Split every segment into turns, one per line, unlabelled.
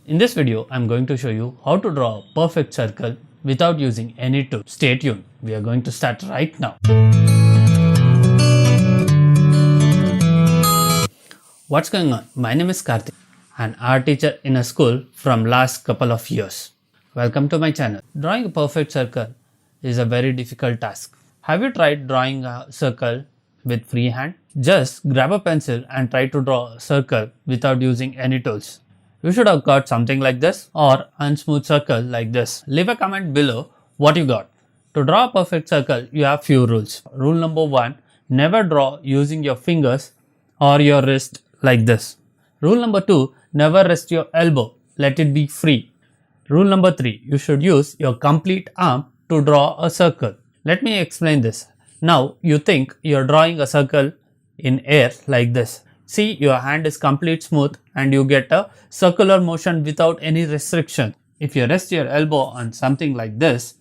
In this video, I am going to show you how to draw a perfect circle without using any tool. Stay tuned. We are going to start right now. What's going on? My name is Karthik, an art teacher in a school from last couple of years. Welcome to my channel. Drawing a perfect circle is a very difficult task. Have you tried drawing a circle with free hand? Just grab a pencil and try to draw a circle without using any tools. You should have got something like this or unsmooth circle like this. Leave a comment below what you got. To draw a perfect circle, you have few rules. Rule number 1, never draw using your fingers or your wrist like this. Rule number 2, never rest your elbow. Let it be free. Rule number 3, you should use your complete arm to draw a circle. Let me explain this. Now you think you're drawing a circle in air like this. See, your hand is complete smooth and you get a circular motion without any restriction. If you rest your elbow on something like this,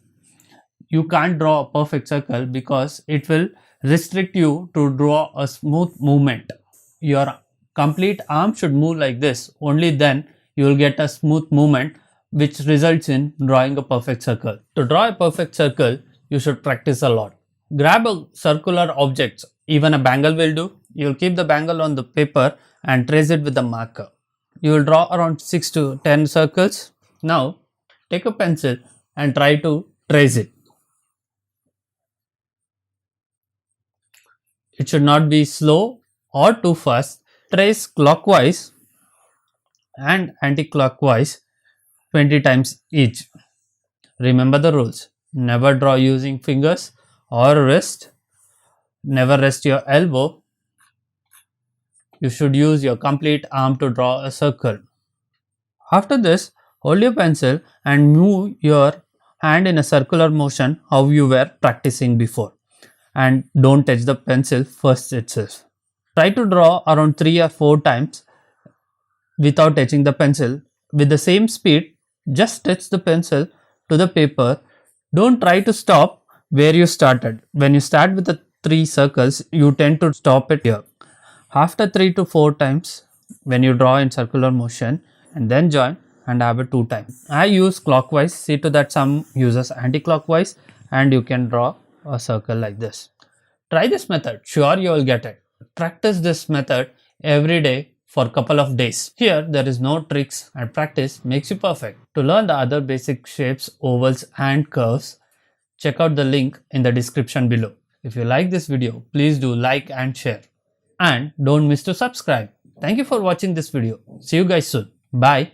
you can't draw a perfect circle because it will restrict you to draw a smooth movement. Your complete arm should move like this. Only then you will get a smooth movement which results in drawing a perfect circle. To draw a perfect circle, you should practice a lot. Grab a circular object, even a bangle will do. You will keep the bangle on the paper and trace it with the marker. You will draw around 6 to 10 circles. Now take a pencil and try to trace it. It should not be slow or too fast. Trace clockwise and anti-clockwise 20 times each. Remember the rules. Never draw using fingers or wrist. Never rest your elbow. You should use your complete arm to draw a circle. After this, hold your pencil and move your hand in a circular motion how you were practicing before. And don't touch the pencil first itself. Try to draw around 3 or 4 times without touching the pencil. With the same speed, just touch the pencil to the paper. Don't try to stop where you started. When you start with the 3 circles, you tend to stop it here. After 3 to 4 times, when you draw in circular motion and then join and have it 2 times. I use clockwise. See to that some uses anti-clockwise and you can draw a circle like this. Try this method. Sure you will get it. Practice this method every day for a couple of days. Here there is no tricks and practice makes you perfect. To learn the other basic shapes, ovals and curves, check out the link in the description below. If you like this video, please do like and share. And don't miss to subscribe. Thank you for watching this video. See you guys soon. Bye.